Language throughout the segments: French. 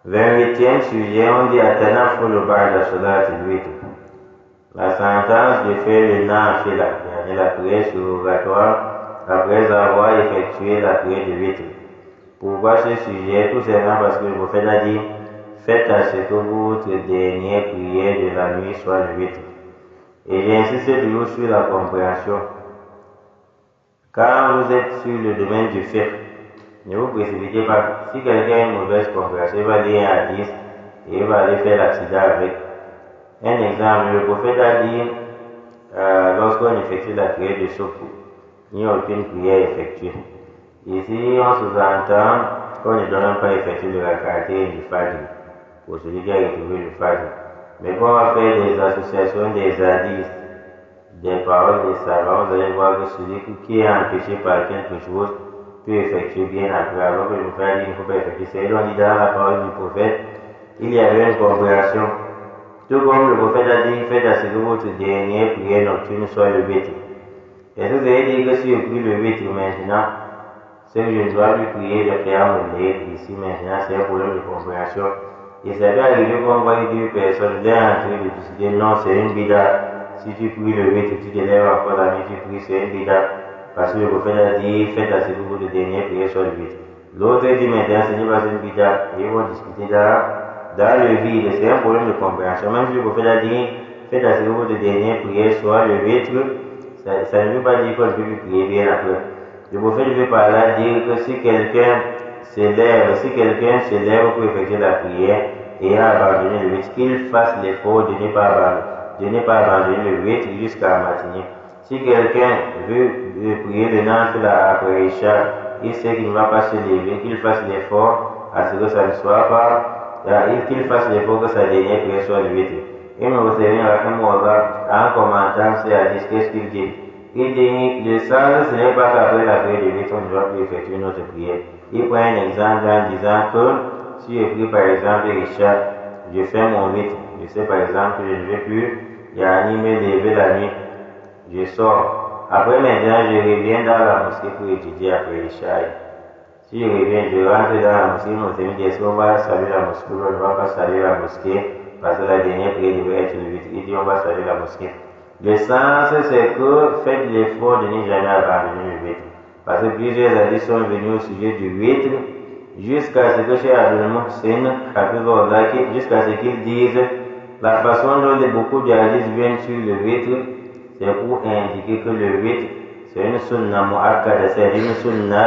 28e sujet, on dit At-Tanafful ba'da Salat al-Witr. La sentence de faire le nafila, la prière surrogatoire, après avoir effectué la prière de witr. Pourquoi ce sujet? Tout simplement parce que le prophète a dit faites à ce que votre dernière prière de la nuit soit le witr. Et j'insiste toujours sur la compréhension. Quand vous êtes sur le domaine du fiqh, ne vous précipitez pas. Si quelqu'un a une mauvaise compréhension, il va lire un hadith et il va aller faire l'accident avec. Un exemple, le prophète a dit lorsqu'on effectue la prière de Sokou, il n'y a aucune prière effectuée. Ici, on sous-entend qu'on ne doit pas effectuer le rak'atayn du Fajr pour celui qui a retrouvé le Fajr. Mais quand on va faire des associations des hadiths, des paroles des savants, vous allez voir que celui qui est empêché par quelque chose peut effectuer bien après. Alors que le prophète dit qu'il ne faut pas effectuer. C'est donc dit dans la parole du prophète, il y avait une compréhension. Tout comme le prophète a dit, faites à ce que votre dernière prière nocturne soit le witr. Est-ce que vous allez dire que si je prie le witr maintenant, c'est que je ne dois plus prier le qiyam al-layl ici maintenant, c'est un problème de compréhension. Et ça peut arriver qu'on voit deux personnes, l'un en train de décider, non, c'est une bida. Si tu pries le witr, tu te lèves encore la nuit, tu pries, c'est une bida. Parce que le prophète a dit, faites à ce que votre dernière prière soit le witr. L'autre dit maintenant, ce n'est pas une bida. Ils vont discuter dans le vide, c'est un problème de compréhension. Même si le prophète a dit, faites à ce que votre dernière prière soit le witr, ça ne veut pas dire qu'on ne peut plus prier bien après. Le prophète veut par là dire que si quelqu'un se lève pour effectuer la prière et a abandonné le witr, qu'il fasse l'effort de ne pas abandonner le witr jusqu'à la matinée. Si quelqu'un veut prier le nafila après Isha, il sait qu'il ne va pas se lever, qu'il fasse l'effort à ce que ça ne soit pas, qu'il fasse l'effort que sa dernière prière soit le witr. Et nous recevons en commentant ces hadiths, qu'est-ce qu'il dit? Il dit, le sens, ce n'est pas qu'après la prière de witr, on ne doit plus effectuer notre prière. Il prend un exemple en disant que si je prie par exemple Isha, je fais mon witr, je sais par exemple que je ne vais plus me lever la nuit, je sors. Après maintenant, je reviens dans la mosquée pour étudier après Isha. Si je reviens, je rentre dans la mosquée, mon ami dit, est-ce qu'on va saluer la mosquée ou on ne va pas saluer la mosquée parce que la dernière prière devait être le witr. Il dit, on va saluer la mosquée. Le sens, c'est que faites l'effort de ne jamais abandonner le witr. Parce que plusieurs hadiths sont venus au sujet du witr jusqu'à ce que Cheikh Abdul Muhsin, jusqu'à ce qu'ils disent la façon dont beaucoup de hadiths viennent sur le witr, c'est pour indiquer que le witr, c'est une sunna mu'akkada, c'est une sunna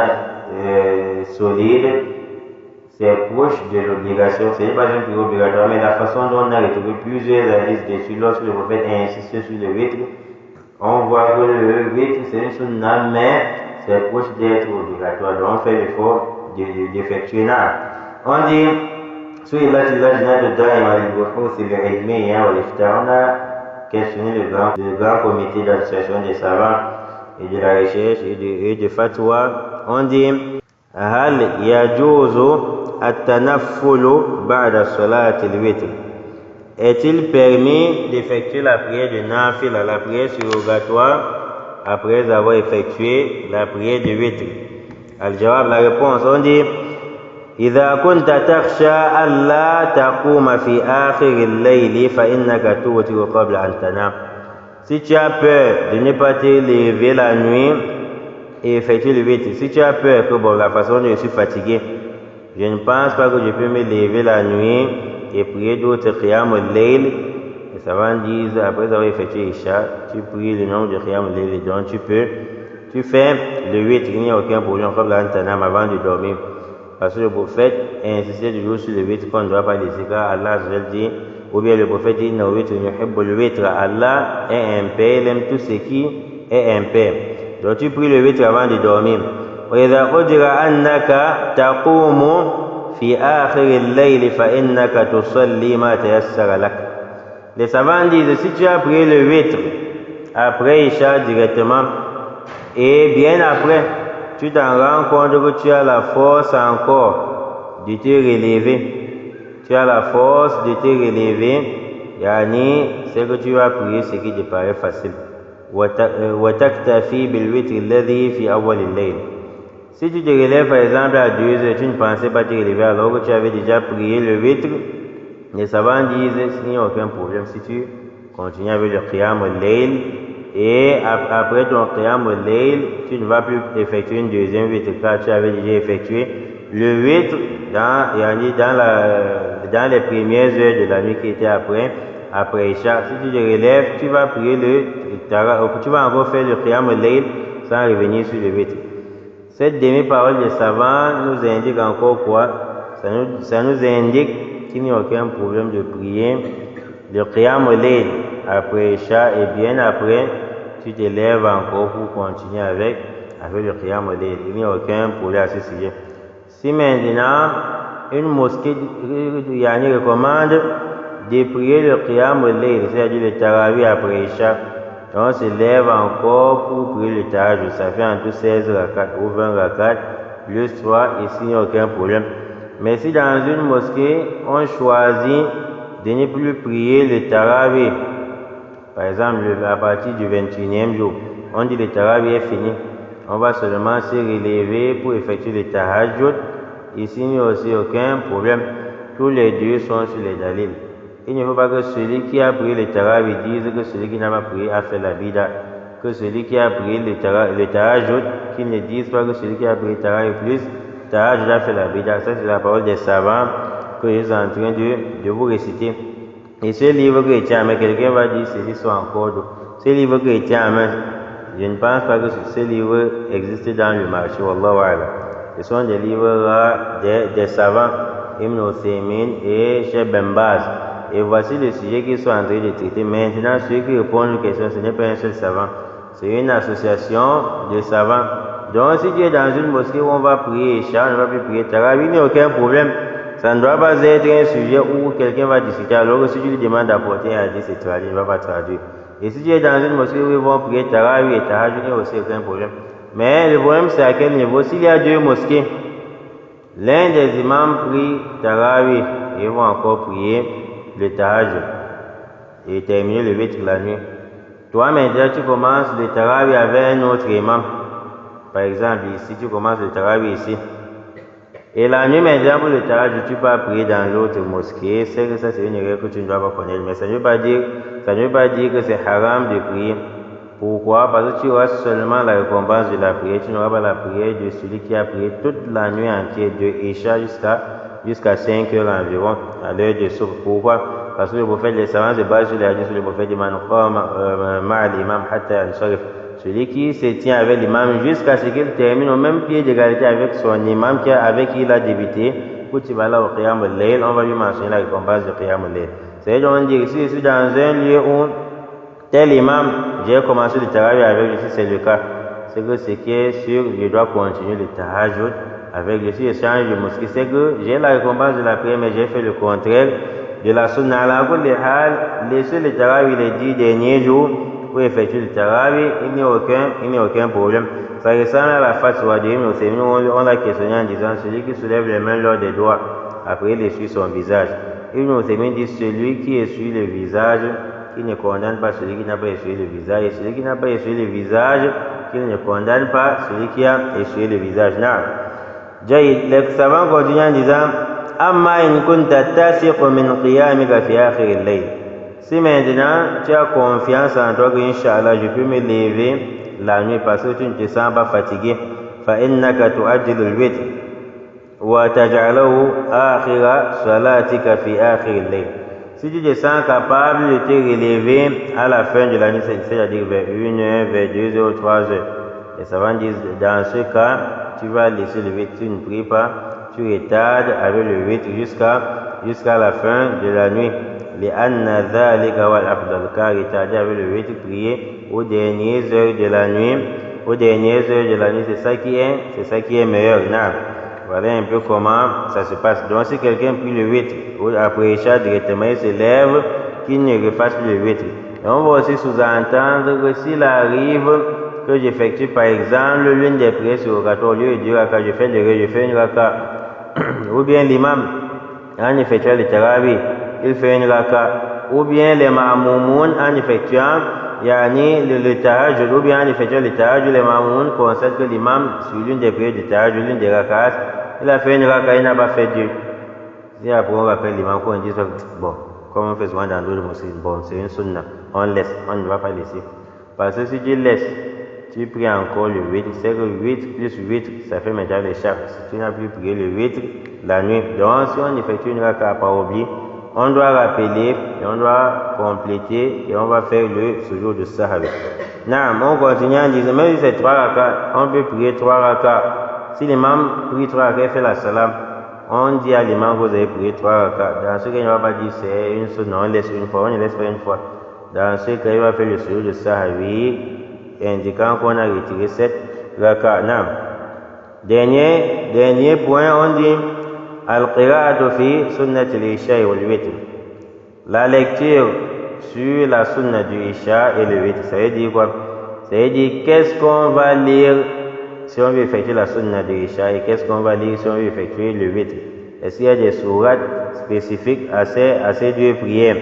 solide, c'est proche de l'obligation, c'est pas une prière obligatoire, mais la façon dont on a retrouvé plusieurs hadiths dessus, lorsque le prophète a insisté sur le witr, on voit que le witr c'est une sunna, mais c'est proche d'être obligatoire, donc on fait l'effort d'effectuer là. On dit, sur les lajnat daima al-buhuth al-ilmiyya wal-ifta, on a questionné le grand comité d'association des savants et de la recherche et de fatwa. On dit, هل يجوز التنفل بعد صلاة الوتر? Est-il permis d'effectuer la prière de nafila, la prière surrogatoire, après avoir effectué la prière de witr? Al-Jawab, la réponse, on dit إذا كنت تخشى ألا تقوم في آخر الليل فإنك توتر قبل أن تنام. Si tu as peur de ne pas te lever la nuit et effectuer le witr, si tu as peur que la façon dont je suis fatigué, je ne pense pas que je peux me lever la nuit et prier d'autres qiyam al-layl. Les savants disent, après avoir effectué Isha, tu pries le nombre de qiyam al-layl, donc tu fais le witr, il n'y a aucun problème avant de dormir. Parce que le prophète insistait toujours sur le witr qu'on ne doit pas laisser, car Allah dit, ou bien le prophète dit, Allah est impair, il aime tout ce qui est impair. Donc tu pries le witr avant de dormir. وإذا قدر أنك تقوم في آخر الليل فإنك تصلي ما تيسر لك. Les savants disent, si tu as prié le witr après Isha directement, et bien après, tu t'en rends compte que tu as la force encore de te relever. Tu as la force de te relever, c'est que tu vas prier ce qui te paraît facile. وتكتفي بالوتر الذي في أول الليل. Si tu te relèves par exemple à 2 heures, tu ne pensais pas te relever alors que tu avais déjà prié le witr, les savants disent qu'il n'y a aucun problème si tu continues avec le qiyam al-layl et après ton qiyam al-layl, tu ne vas plus effectuer une deuxième witr car tu avais déjà effectué le witr dans les premières heures de la nuit qui était après Isha. Si tu te relèves, tu vas prier tu vas encore faire le qiyam al-layl sans revenir sur le witr. Cette demi-parole des savants nous indique encore quoi? Ça nous indique qu'il n'y a aucun problème de prier le qiyam al-layl après Isha et bien après, tu te lèves encore pour continuer avec le qiyam al-layl. Il n'y a aucun problème à ce sujet. Si maintenant, une mosquée recommande de prier le qiyam al-layl, c'est-à-dire le tarawih après Isha, on se lève encore pour prier le tahajjud. Ça fait en tout 16 rakat ou 20 rakat le soir, ici il n'y a aucun problème. Mais si dans une mosquée, on choisit de ne plus prier le tarawih, par exemple à partir du 21e jour, on dit le tarawih est fini, on va seulement se relever pour effectuer le tahajjud, ici il n'y a aussi aucun problème. Tous les deux sont sur les dalils. Il ne faut pas que celui qui a prié le tarawih dise que celui qui n'a pas prié a fait la bida. Que celui qui a prié le tahajjud, qu'il ne dise pas que celui qui a prié le tarawih plus tahajjud a fait la bida. Ça c'est la parole des savants que je suis en train de vous réciter. Et ce livre que je tiens à main, quelqu'un va dire ceci soit encore d'eau. Ce livre que je tiens à main, je ne pense pas que ce livre existe dans le marché. Wallahu a'lam. Ce sont des livres rares des savants, Ibn Uthaymin et Cheikh Ben Baz. Et voici le sujet qu'ils sont en train de traiter. Maintenant, ceux qui répondent aux questions, ce n'est pas un seul savant. C'est une association de savants. Donc, si tu es dans une mosquée où on va prier Isha, on ne va plus prier Tarawih, il n'y a aucun problème. Ça ne doit pas être un sujet où quelqu'un va discuter. Alors que si tu lui demandes d'apporter un hadith, c'est traduit, il ne va pas traduire. Et si tu es dans une mosquée où ils vont prier Tarawih et Tahajjud, il n'y a aussi aucun problème. Mais le problème, c'est à quel niveau? S'il y a deux mosquées, l'un des imams prie Tarawih et ils vont encore prier le tahajjud et terminer le witr la nuit. Toi maintenant tu commences le tarawih avec un autre imam. Par exemple ici tu commences le tarawih ici. Et la nuit maintenant pour le tahajjud tu peux prier dans l'autre mosquée. C'est que ça c'est une règle que tu ne dois pas connaître. Mais ça ne veut pas dire que c'est haram de prier. Pourquoi? Parce que tu auras seulement la récompense de la prière. Tu n'auras pas la prière de celui qui a prié toute la nuit entière de Isha jusqu'à 5 heures environ, à l'heure de souk. Pourquoi? Parce que le prophète, les savants se basent sur les hadiths, le prophète dit l'imam hatta al-sharif. Celui qui se tient avec l'imam jusqu'à ce qu'il termine au même pied d'égalité avec son imam avec qui il a débuté, pour Tibala au qiyam al-layl, on va lui mentionner la récompense du qiyam al-layl. C'est-à-dire, on dit ici, je suis dans un lieu où tel imam, j'ai commencé le tarawih avec lui, si c'est le cas. C'est que ce qui est sûr, je dois continuer le tahajjud avec lui. Si je change de mosquée, c'est que j'ai la récompense de la prière, mais j'ai fait le contraire de la sunna. Laissez le tarawih les 10 derniers jours pour effectuer le tarawih, il n'y a aucun problème. Ça ressemble à la fatwa de Ibn Uthaymin, on l'a questionné en disant celui qui soulève les mains lors des doigts, après il essuie son visage. Ibn Uthaymin dit celui qui essuie le visage, qui ne condamne pas celui qui n'a pas essuyé le visage, et celui qui n'a pas essuyé le visage, qui ne condamne pas celui qui a essuyé le visage. Les savants continuent en disant Amma in kunta tasiqu min qiyamika fi akhir al-layl. Si maintenant tu as confiance en toi que Inch'Allah je peux me lever la nuit parce que tu ne te sens pas fatigué, fa innaka tu'ajjilu al-witr wa taj'aluhu akhira salatika fi akhir al-layl. Si tu te sens capable de te relever à la fin de la nuit, c'est-à-dire vers 1h, vers 2h ou 3h, les savants disent dans ce cas, tu vas laisser le witr, tu ne pries pas, tu retardes avec le witr jusqu'à la fin de la nuit. لأن ذلك هو الأفضل, car retarder avec le witr, prier aux dernières heures de la nuit, c'est ça qui est meilleur. Voilà un peu comment ça se passe. Donc si quelqu'un prie le witr après Isha directement, il se lève, qu'il ne refasse plus le witr. Et on va aussi sous-entendre que s'il arrive que j'effectue par exemple l'une des prières surrogatoires, au lieu de 2 rakas, je fais une raka, ou bien l'imam en effectuant le tarawih, il fait une raka, ou bien les ma'moumoun en effectuant yani le tahajjud, ou bien en effectuant le tahajjud, les mamoun constatent que l'imam, sur l'une des prières du tahajjud, l'une des rakats, il a fait une rakat, il n'a pas fait deux. Si après on rappelle l'imam, qu'on dit, bon, comme on fait souvent dans d'autres mosquées, bon, c'est une sunna, on laisse, on ne va pas laisser. Parce que si tu laisses, tu pries encore le 8, c'est que 8 plus 8, ça fait maintenant les chapitres. Si tu n'as plus prié le 8 la nuit, donc si on effectue une rakat par oubli, on doit rappeler et on doit compléter et on va faire le sujoud de sahwi. On continue en disant, même si c'est 3 rakats, on peut prier 3 rakats. Si l'imam prie 3 rakats et fait la salam, on dit à l'imam que vous avez prié 3 rakats. Dans ce cas, il ne va pas dire c'est une sunna, on laisse une fois, on ne laisse pas une fois. Dans ce cas, il va faire le sujoud de sahwi, indiquant qu'on a retiré 7 rakats. Dernier point, on dit al-qira'atu fi sunnati al-isha wal witr. La lecture sur la sunna du isha et le witr, ça veut dire quoi? Ça veut dire qu'est-ce qu'on va lire si on veut effectuer la sunna du isha et qu'est-ce qu'on va lire si on veut effectuer le witr. Est-ce qu'il y a des sourates spécifiques à ces deux prières?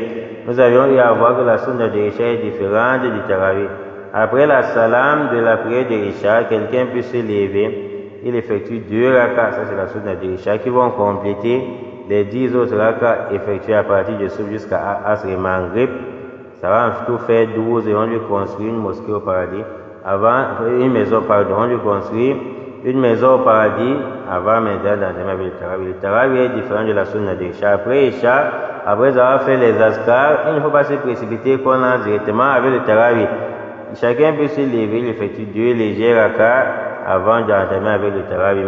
Nous avions eu à voir que la sunna du isha est différente du tarawih. Après la salam de la prière de isha, quelqu'un peut se lever. Il effectue 2 rakats, ça c'est la sunna de isha, qui vont compléter les 10 autres rakats effectués à partir de Soub jusqu'à Asr et Maghrib. Ça va en tout faire 12 et on lui construit une mosquée au paradis. On lui construit une maison au paradis avant maintenant dans le tarawih. Le tarawih est différent de la sunna de isha. Après isha, après avoir fait les azkar, il ne faut pas se précipiter qu'on lance directement avec le tarawih. Chacun peut se lever, il effectue 2 légers rakats avant d'entamer avec le tarawih.